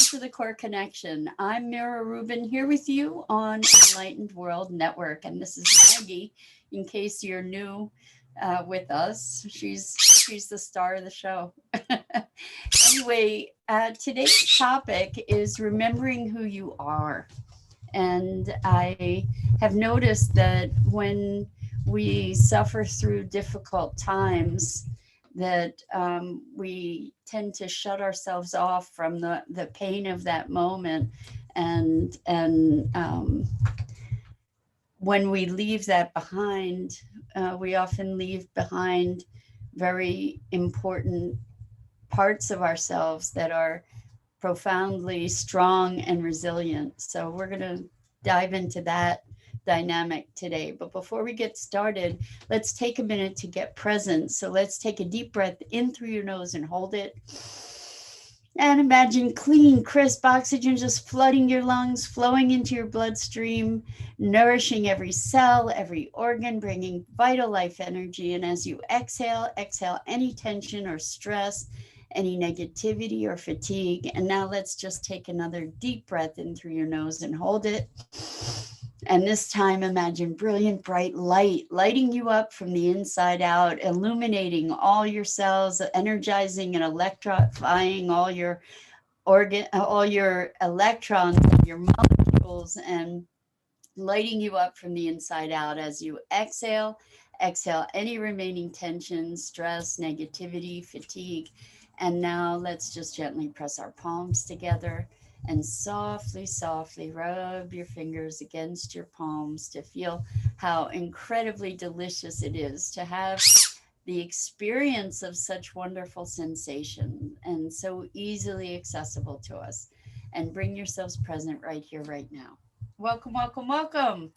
to the Core Connection. I'm Mira Rubin here with you on Enlightened World Network, and this is Maggie. In case you're new with us, she's the star of the show. Anyway, today's topic is remembering who you are, and I have noticed that when we suffer through difficult times, that we tend to shut ourselves off from the pain of that moment, and when we leave that behind, we often leave behind very important parts of ourselves that are profoundly strong and resilient. So we're going to dive into that dynamic today. But before we get started, let's take a minute to get present. So let's take a deep breath in through your nose and hold it. And imagine clean, crisp oxygen just flooding your lungs, flowing into your bloodstream, nourishing every cell, every organ, bringing vital life energy. And as you exhale, exhale any tension or stress, any negativity or fatigue. And now let's just take another deep breath in through your nose and hold it. And this time, imagine brilliant, bright light lighting you up from the inside out, illuminating all your cells, energizing and electrifying all your electrons, your molecules, and lighting you up from the inside out as you exhale. Exhale any remaining tension, stress, negativity, fatigue. And now let's just gently press our palms together and softly, softly rub your fingers against your palms to feel how incredibly delicious it is to have the experience of such wonderful sensation and so easily accessible to us. And bring yourselves present right here, right now. Welcome, welcome, welcome.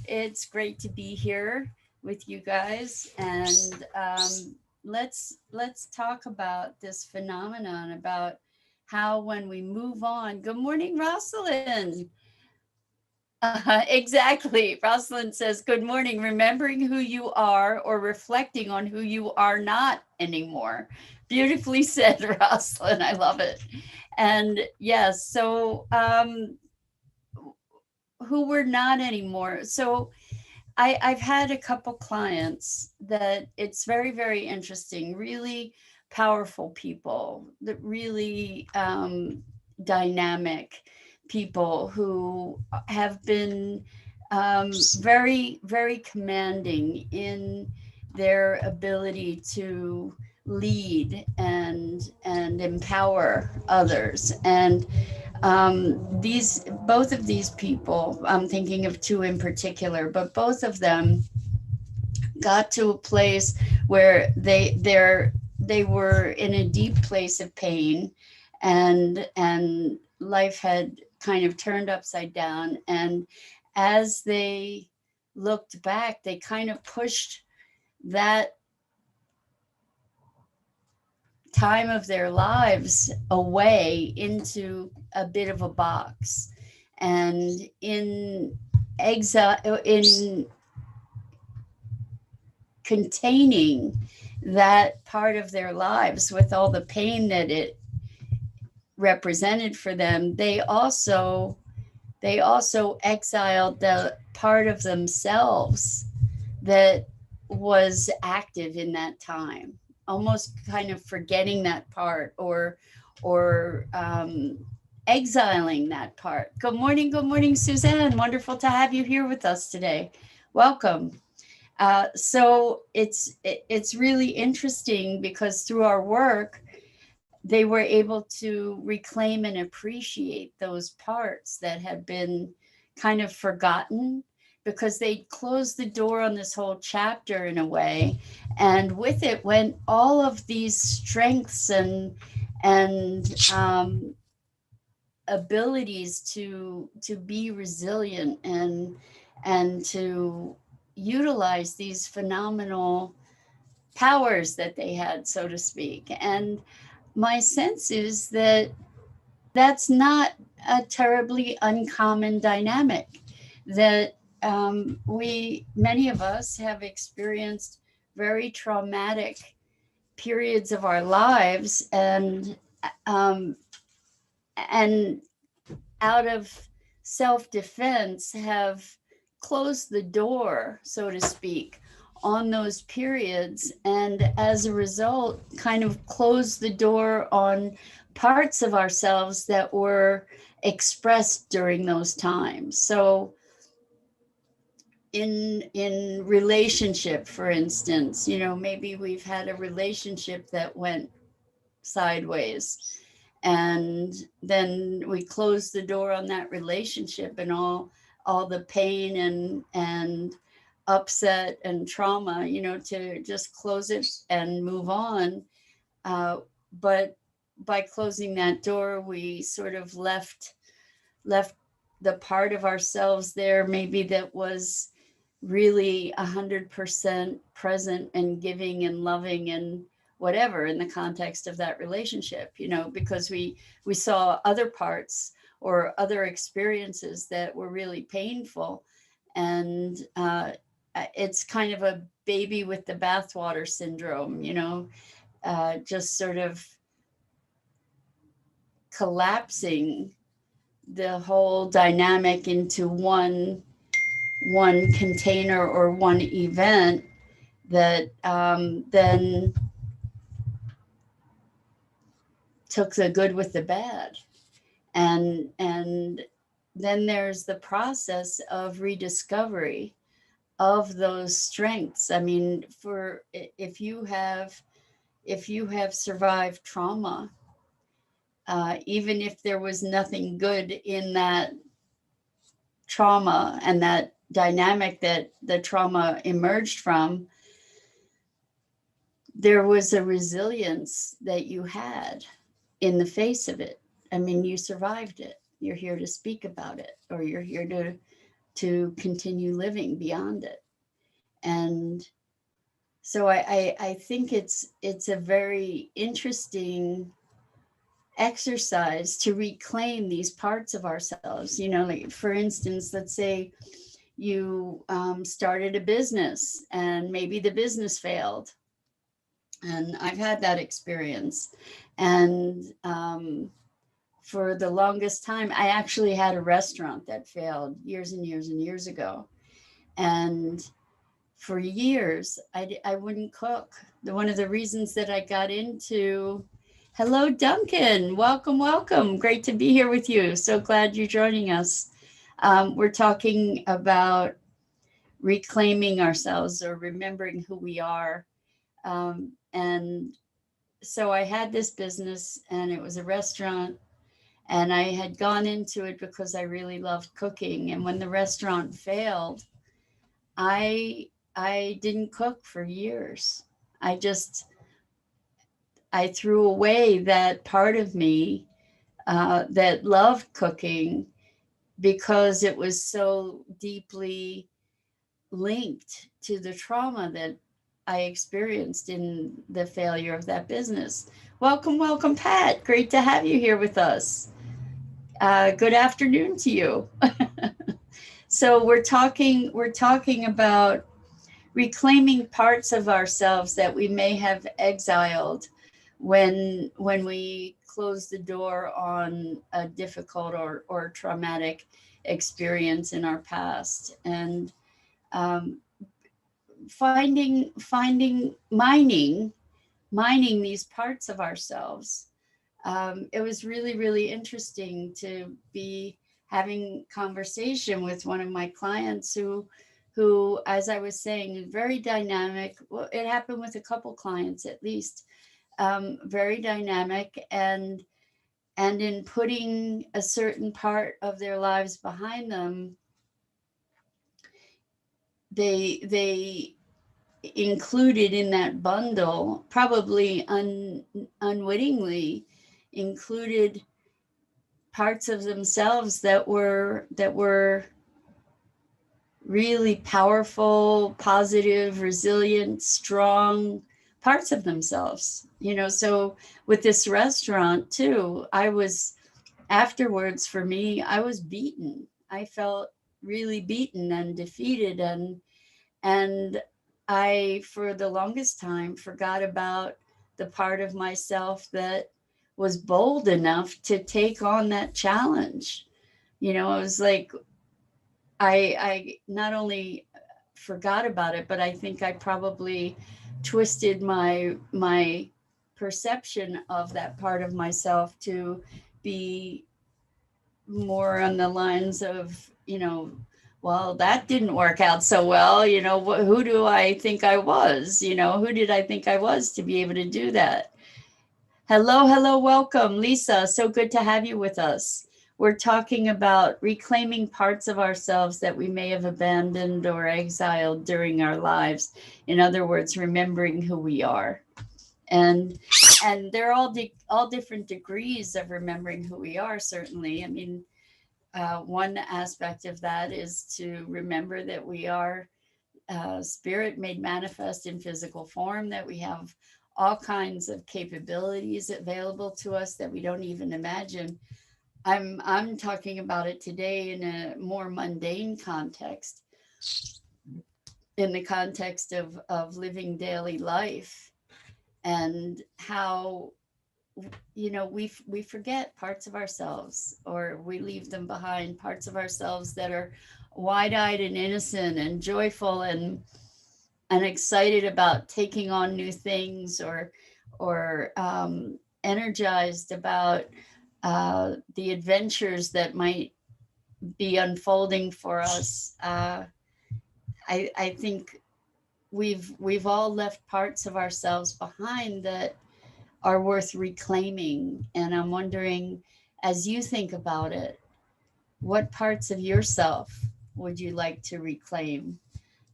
It's great to be here with you guys, and let's talk about this phenomenon about how when we move on. Good morning, Rosalind. Exactly. Rosalind says, "Good morning. Remembering who you are or reflecting on who you are not anymore." Beautifully said, Rosalind. I love it. And yes, so who we're not anymore. So I've had a couple clients that it's very, very interesting, really powerful people, that really dynamic people who have been very, very commanding in their ability to lead and empower others. And these both of these people, I'm thinking of two in particular, but both of them got to a place where they were in a deep place of pain, and life had kind of turned upside down. And as they looked back, they kind of pushed that time of their lives away into a bit of a box, and in exile, in containing that part of their lives with all the pain that it represented for them, they also exiled the part of themselves that was active in that time, almost kind of forgetting that part, or exiling that part. Good morning, Suzanne. Wonderful to have you here with us today. Welcome. So it's really interesting because through our work, they were able to reclaim and appreciate those parts that had been kind of forgotten, because they closed the door on this whole chapter in a way, and with it went all of these strengths and abilities to be resilient and to utilize these phenomenal powers that they had, so to speak. And my sense is that that's not a terribly uncommon dynamic, that many of us have experienced very traumatic periods of our lives, um, and out of self-defense have closed the door, so to speak, on those periods, and as a result kind of closed the door on parts of ourselves that were expressed during those times. So in relationship, for instance, maybe we've had a relationship that went sideways, and then we close the door on that relationship, and all the pain and upset and trauma, to just close it and move on. But by closing that door, we sort of left the part of ourselves there, maybe that was really 100% present and giving and loving and whatever in the context of that relationship, because we saw other parts or other experiences that were really painful. And it's kind of a baby with the bathwater syndrome, just sort of collapsing the whole dynamic into one container or one event that then took the good with the bad. And then there's the process of rediscovery of those strengths. I mean, for if you have survived trauma, even if there was nothing good in that trauma and that dynamic that the trauma emerged from, there was a resilience that you had in the face of it. I mean, you survived it. You're here to speak about it, or you're here to continue living beyond it. And so I think it's a very interesting exercise to reclaim these parts of ourselves. Like, for instance, let's say you started a business and maybe the business failed. And I've had that experience. And for the longest time, I actually had a restaurant that failed years and years and years ago. And for years, I wouldn't cook. One of the reasons that I got into, hello, Duncan, welcome, welcome. Great to be here with you. So glad you're joining us. We're talking about reclaiming ourselves or remembering who we are. And so I had this business, and it was a restaurant, and I had gone into it because I really loved cooking. And when the restaurant failed, I didn't cook for years. I threw away that part of me that loved cooking, because it was so deeply linked to the trauma that I experienced in the failure of that business. Welcome, welcome, Pat. Great to have you here with us. Good afternoon to you. So we're talking about reclaiming parts of ourselves that we may have exiled when we close the door on a difficult or traumatic experience in our past. And um, mining these parts of ourselves. It was really, really interesting to be having conversation with one of my clients who, as I was saying, very dynamic. Well, it happened with a couple clients at least. Very dynamic, and in putting a certain part of their lives behind them, they included in that bundle, probably unwittingly, included parts of themselves that were really powerful, positive, resilient, strong parts of themselves. So with this restaurant too, afterwards, for me, I was beaten. I felt really beaten and defeated, and I, for the longest time, forgot about the part of myself that was bold enough to take on that challenge. You know, it was like I not only forgot about it, but I think I probably twisted my perception of that part of myself to be more on the lines of, well, that didn't work out so well. Who do I think I was? Who did I think I was to be able to do that? Hello, hello, welcome, Lisa. So good to have you with us. We're talking about reclaiming parts of ourselves that we may have abandoned or exiled during our lives. In other words, remembering who we are. And they're all different degrees of remembering who we are, certainly. I mean, one aspect of that is to remember that we are spirit made manifest in physical form, that we have all kinds of capabilities available to us that we don't even imagine. I'm talking about it today in a more mundane context, in the context of living daily life, and how we forget parts of ourselves, or we leave them behind, parts of ourselves that are wide-eyed and innocent and joyful and excited about taking on new things, or energized about the adventures that might be unfolding for us. I think we've all left parts of ourselves behind that are worth reclaiming. And I'm wondering, as you think about it, what parts of yourself would you like to reclaim?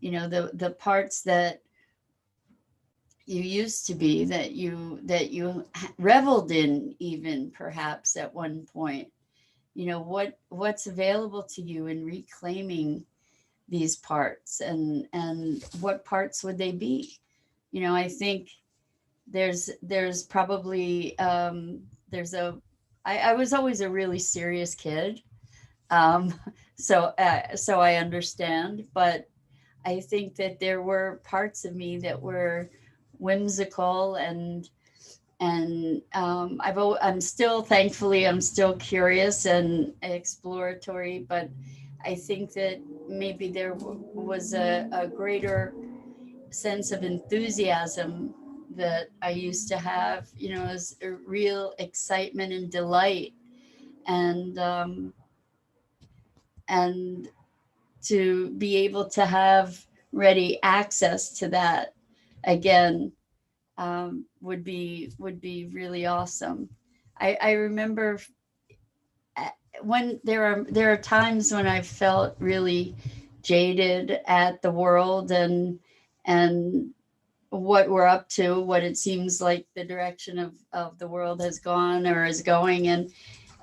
The parts that you used to be, that you reveled in, even perhaps at one point. What's available to you in reclaiming these parts, and what parts would they be? I think there's probably there's a I was always a really serious kid, um, so I understand, but I think that there were parts of me that were whimsical, and I'm still, thankfully, I'm still curious and exploratory, but I think that maybe there was a greater sense of enthusiasm that I used to have, as a real excitement and delight, and to be able to have ready access to that again, would be really awesome. I remember, when there are times when I felt really jaded at the world, and what we're up to, what it seems like the direction of the world has gone or is going.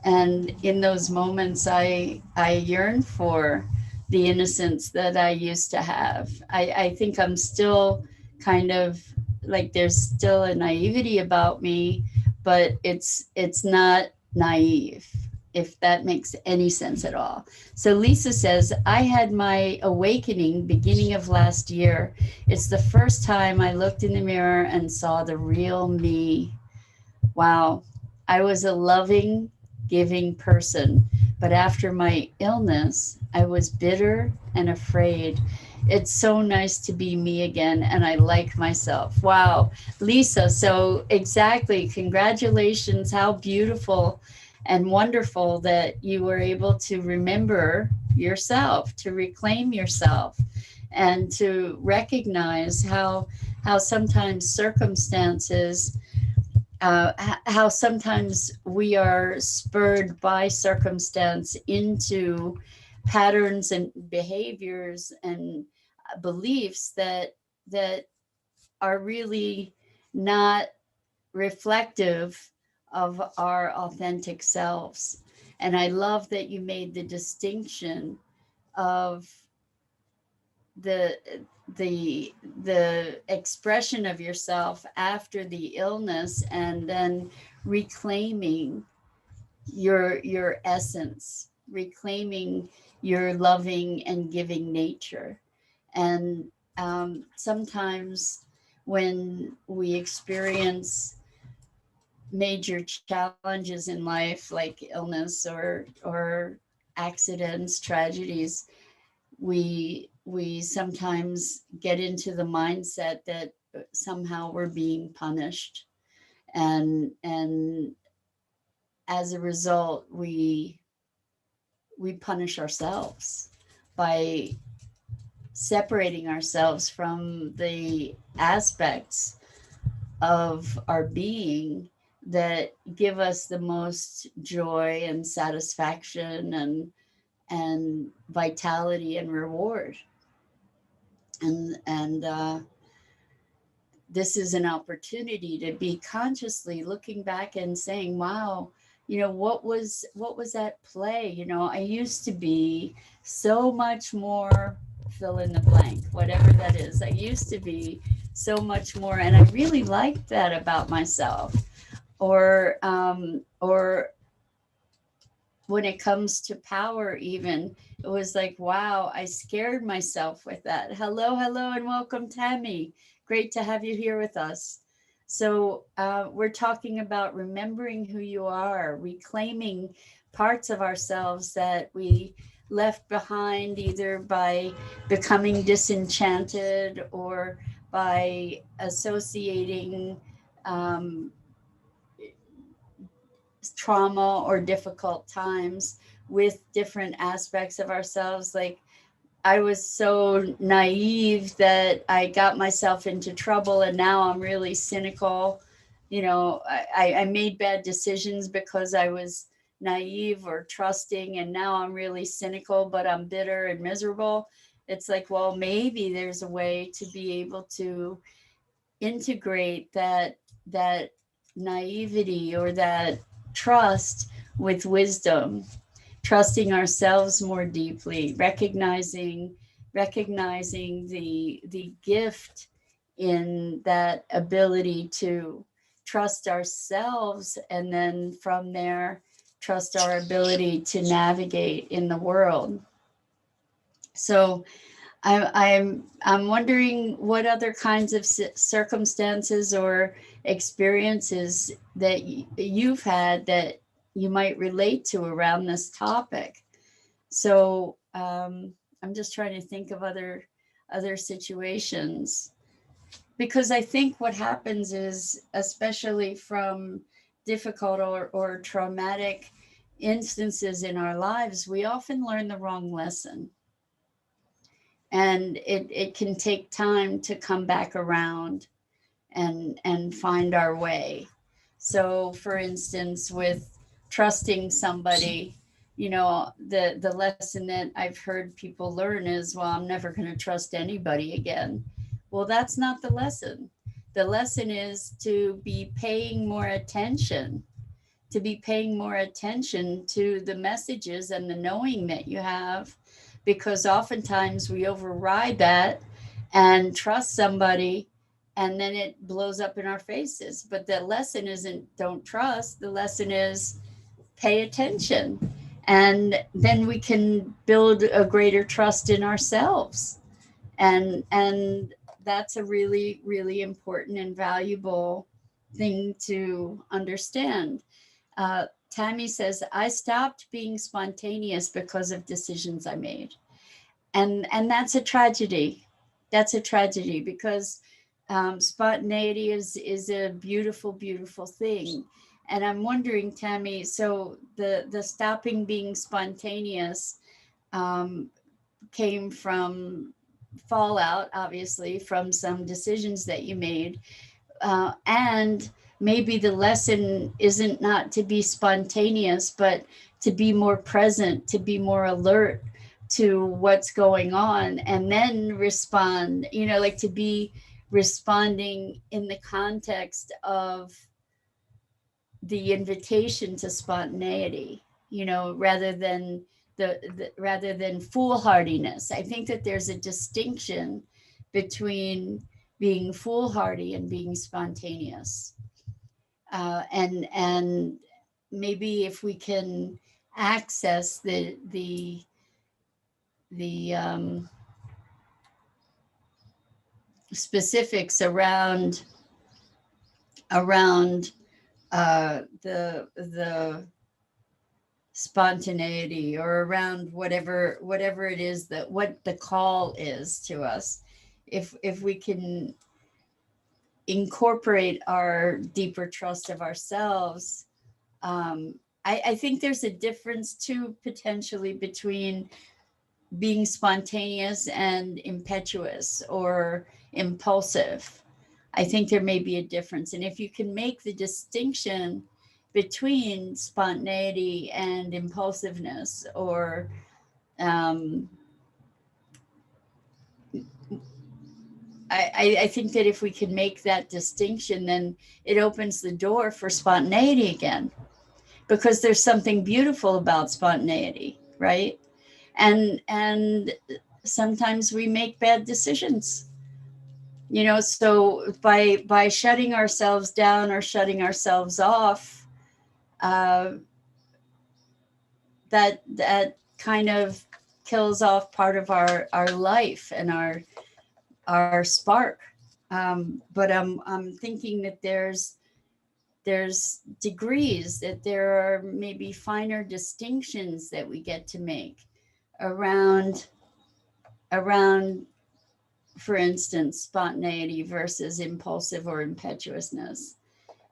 And in those moments, I yearn for the innocence that I used to have. I think I'm still kind of like, there's still a naivety about me, but it's not naive, if that makes any sense at all. So Lisa says, I had my awakening beginning of last year. It's the first time I looked in the mirror and saw the real me. Wow. I was a loving, giving person, but after my illness, I was bitter and afraid. It's so nice to be me again, and I like myself. Wow, Lisa, so exactly. Congratulations. How beautiful and wonderful that you were able to remember yourself, to reclaim yourself, and to recognize how sometimes circumstances, how sometimes we are spurred by circumstance into patterns and behaviors and beliefs that are really not reflective of our authentic selves. And I love that you made the distinction of the the expression of yourself after the illness, and then reclaiming your essence, reclaiming your loving and giving nature. And sometimes when we experience major challenges in life, like illness or accidents, tragedies, we sometimes get into the mindset that somehow we're being punished, and as a result we punish ourselves by separating ourselves from the aspects of our being that give us the most joy and satisfaction and vitality and reward. And this is an opportunity to be consciously looking back and saying, wow, what was at play? I used to be so much more, fill in the blank, whatever that is. I used to be so much more, and I really liked that about myself. Or when it comes to power, even, it was like, wow, I scared myself with that. Hello, hello, and welcome, Tammy. Great to have you here with us. So we're talking about remembering who you are, reclaiming parts of ourselves that we left behind, either by becoming disenchanted or by associating um, trauma or difficult times with different aspects of ourselves. Like, I was so naive that I got myself into trouble, and now I'm really cynical. I made bad decisions because I was naive or trusting, and now I'm really cynical, but I'm bitter and miserable. It's like, well, maybe there's a way to be able to integrate that naivety or that trust with wisdom, trusting ourselves more deeply, recognizing the gift in that ability to trust ourselves, and then from there trust our ability to navigate in the world. So I'm wondering what other kinds of circumstances or experiences that you've had that you might relate to around this topic. So I'm just trying to think of other situations, because I think what happens is, especially from difficult or traumatic instances in our lives, we often learn the wrong lesson, and it can take time to come back around and find our way. So for instance, with trusting somebody, the lesson that I've heard people learn is, well, I'm never going to trust anybody again. Well, that's not the lesson. The lesson is to be paying more attention, to the messages and the knowing that you have, because oftentimes we override that and trust somebody, and then it blows up in our faces. But the lesson isn't don't trust, the lesson is pay attention, and then we can build a greater trust in ourselves. And that's a really, really important and valuable thing to understand. Tammy says, I stopped being spontaneous because of decisions I made. And that's a tragedy. That's a tragedy, because spontaneity is a beautiful, beautiful thing. And I'm wondering, Tammy, so the stopping being spontaneous um, came from fallout, obviously, from some decisions that you made, and maybe the lesson isn't not to be spontaneous, but to be more present, to be more alert to what's going on, and then respond, like to be responding in the context of the invitation to spontaneity, rather than foolhardiness. I think that there's a distinction between being foolhardy and being spontaneous. And maybe if we can access the specifics around the spontaneity, or around whatever it is, that what the call is to us. If we can incorporate our deeper trust of ourselves, um, I think there's a difference too, potentially, between being spontaneous and impetuous or impulsive. I think there may be a difference. And if you can make the distinction between spontaneity and impulsiveness, or um, I think that if we can make that distinction, then it opens the door for spontaneity again, because there's something beautiful about spontaneity, right? And sometimes we make bad decisions, so by shutting ourselves down or shutting ourselves off, uh, that kind of kills off part of our life and our spark. But I'm thinking that there's degrees, that there are maybe finer distinctions that we get to make around around for instance, spontaneity versus impulsive or impetuousness.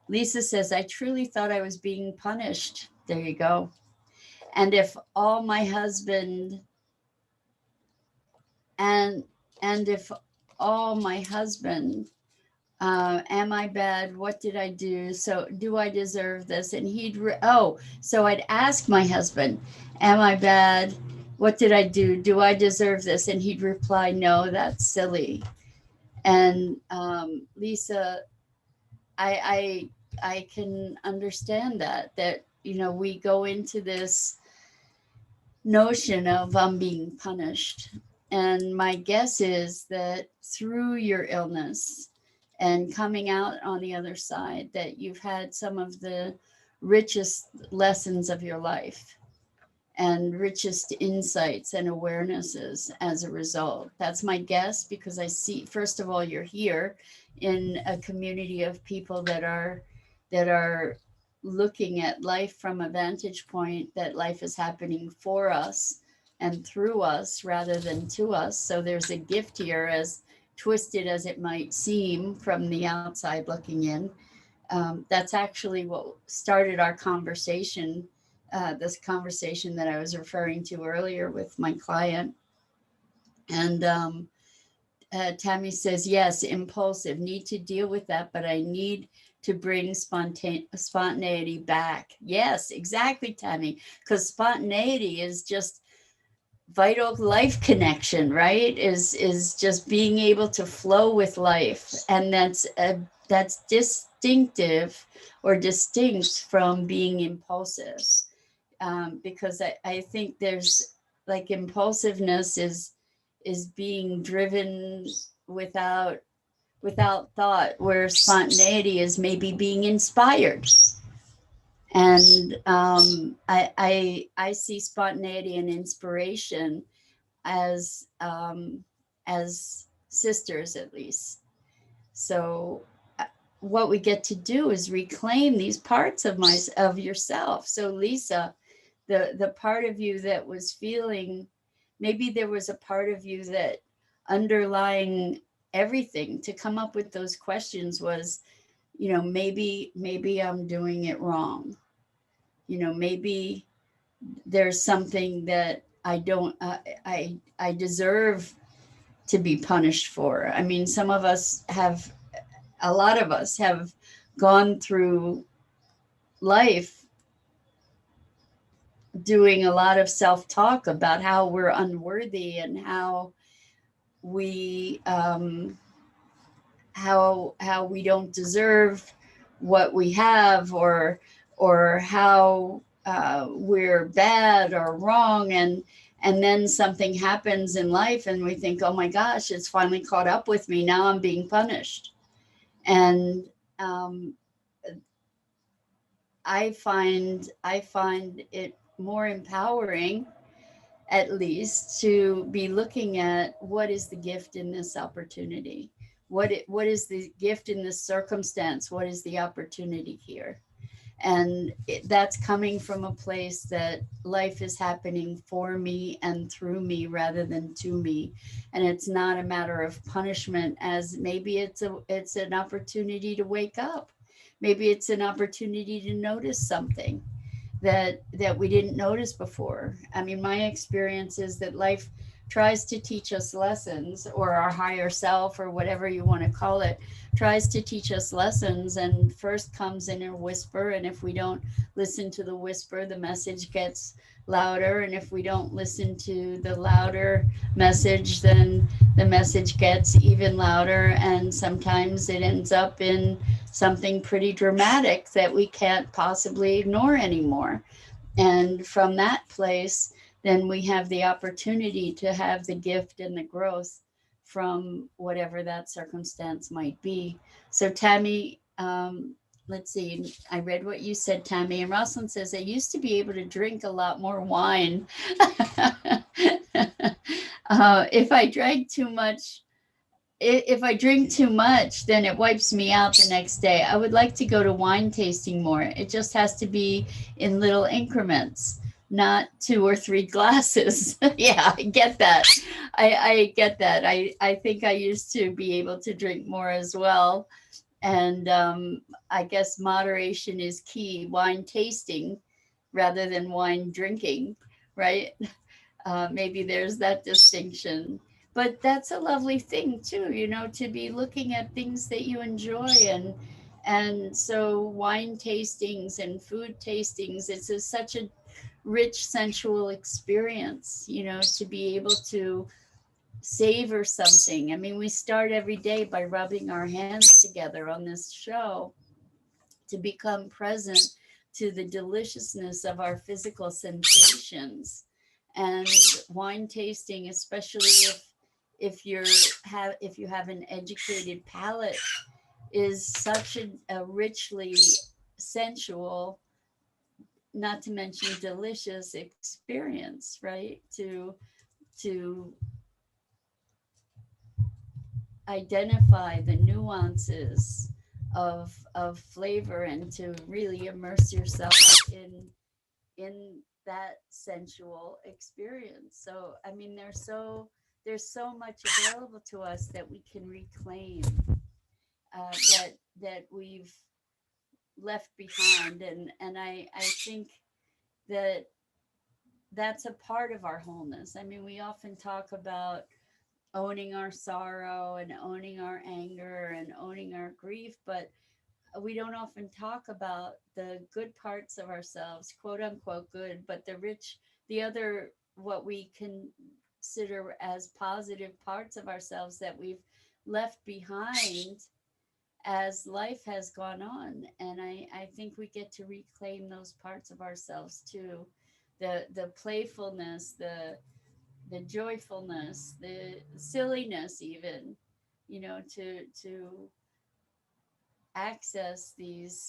Lisa says, I truly thought I was being punished. There you go. And if all my husband and and if all my husband, am I bad? What did I do? So do I deserve this? And so I'd ask my husband, am I bad? What did I do? Do I deserve this? And he'd reply, no, that's silly. And Lisa, I can understand that we go into this notion of being punished. And my guess is that through your illness and coming out on the other side, that you've had some of the richest lessons of your life and richest insights and awarenesses as a result. That's my guess, because I see, first of all, you're here in a community of people that are looking at life from a vantage point that life is happening for us and through us rather than to us. So there's a gift here, as twisted as it might seem from the outside looking in. That's actually what started our conversation, this conversation that I was referring to earlier with my client. And Tammy says, yes, impulsive, need to deal with that, but I need to bring spontaneity back. Yes, exactly, Tammy, because spontaneity is just vital life connection, right? Is just being able to flow with life, and that's distinctive or distinct from being impulsive. Because I think there's, like, impulsiveness is being driven without thought, where spontaneity is maybe being inspired. And I see spontaneity and inspiration as sisters, at least. So what we get to do is reclaim these parts of yourself. So Lisa, the part of you that was feeling, maybe there was a part of you that underlying everything to come up with those questions was, maybe I'm doing it wrong. Maybe there's something that I don't, I deserve to be punished for. I mean, a lot of us have gone through life doing a lot of self-talk about how we're unworthy, and how we how we don't deserve what we have, or how we're bad or wrong, and then something happens in life and we think, oh my gosh, it's finally caught up with me, now I'm being punished. And um, I find it more empowering, at least, to be looking at what is the gift in this opportunity, what is the gift in this circumstance, what is the opportunity here. And that's coming from a place that life is happening for me and through me rather than to me. And it's not a matter of punishment, as maybe it's an opportunity to wake up. Maybe it's an opportunity to notice something that we didn't notice before. I mean, my experience is that life tries to teach us lessons, or our higher self, or whatever you want to call it, tries to teach us lessons, and first comes in a whisper. And if we don't listen to the whisper, the message gets louder. And if we don't listen to the louder message, then the message gets even louder. And sometimes it ends up in something pretty dramatic that we can't possibly ignore anymore. And from that place, then we have the opportunity to have the gift and the growth from whatever that circumstance might be. So, Tammy, let's see, I read what you said, Tammy. And Rosalind says, I used to be able to drink a lot more wine. If I drank too much, if I drink too much, then it wipes me out the next day. I would like to go to wine tasting more. It just has to be in little increments, not two or three glasses. Yeah, I get that. I get that. I think I used to be able to drink more as well. And I guess moderation is key. Wine tasting rather than wine drinking, right? Maybe there's that distinction. But that's a lovely thing too, to be looking at things that you enjoy. And so wine tastings and food tastings, such a rich sensual experience, to be able to savor something. I mean, we start every day by rubbing our hands together on this show to become present to the deliciousness of our physical sensations. And wine tasting, especially if you have an educated palate, is such a richly sensual, not to mention delicious experience, right? To identify the nuances of flavor, and to really immerse yourself in that sensual experience. So I mean, there's so much available to us that we can reclaim, that we've left behind. And I think that that's a part of our wholeness. I mean, we often talk about owning our sorrow and owning our anger and owning our grief, but we don't often talk about the good parts of ourselves, quote unquote good, but the other, what we consider as positive parts of ourselves that we've left behind as life has gone on. And I think we get to reclaim those parts of ourselves too. The playfulness, the joyfulness, the silliness, even, to access these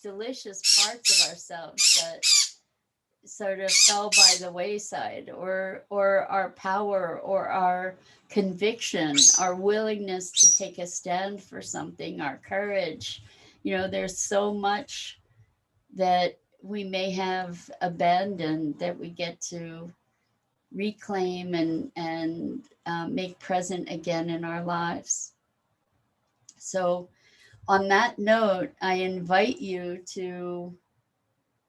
delicious parts of ourselves that sort of fell by the wayside, or our power, or our conviction, our willingness to take a stand for something, our courage. There's so much that we may have abandoned that we get to reclaim and make present again in our lives. So, on that note, I invite you to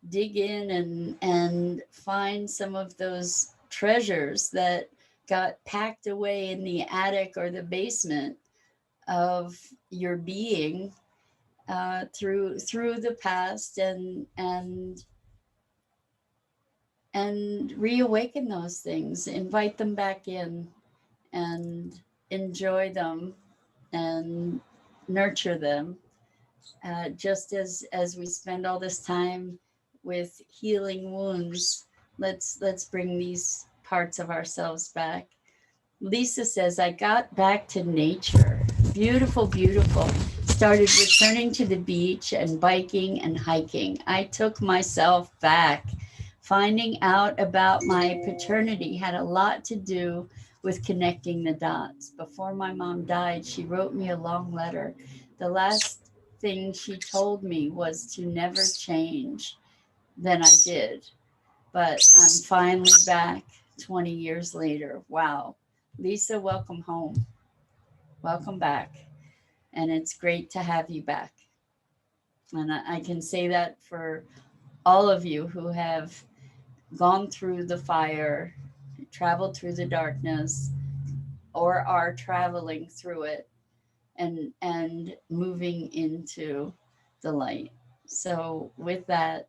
dig in and find some of those treasures that got packed away in the attic or the basement of your being, through the past, and reawaken those things, invite them back in, and enjoy them and nurture them, just as we spend all this time with healing wounds. Let's bring these parts of ourselves back. Lisa says, I got back to nature. Beautiful, beautiful. Started returning to the beach and biking and hiking. I took myself back. Finding out about my paternity had a lot to do with connecting the dots. Before my mom died, she wrote me a long letter. The last thing she told me was to never change, then I did. But I'm finally back 20 years later. Wow. Lisa, welcome home. Welcome back. And it's great to have you back. And I can say that for all of you who have gone through the fire, traveled through the darkness, or are traveling through it and moving into the light. So with that,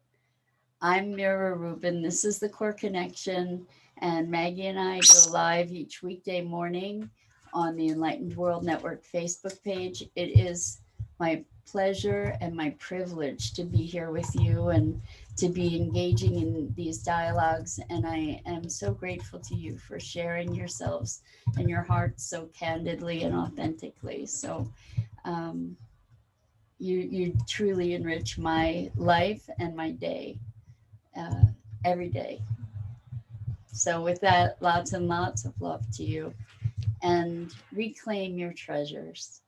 I'm Mira Rubin. This is the Core Connection, and Maggie and I go live each weekday morning on the Enlightened World Network Facebook page. It is my pleasure and my privilege to be here with you and to be engaging in these dialogues. And I am so grateful to you for sharing yourselves and your hearts so candidly and authentically. So um, you truly enrich my life and my day uh, every day. So, with that, lots and lots of love to you and reclaim your treasures.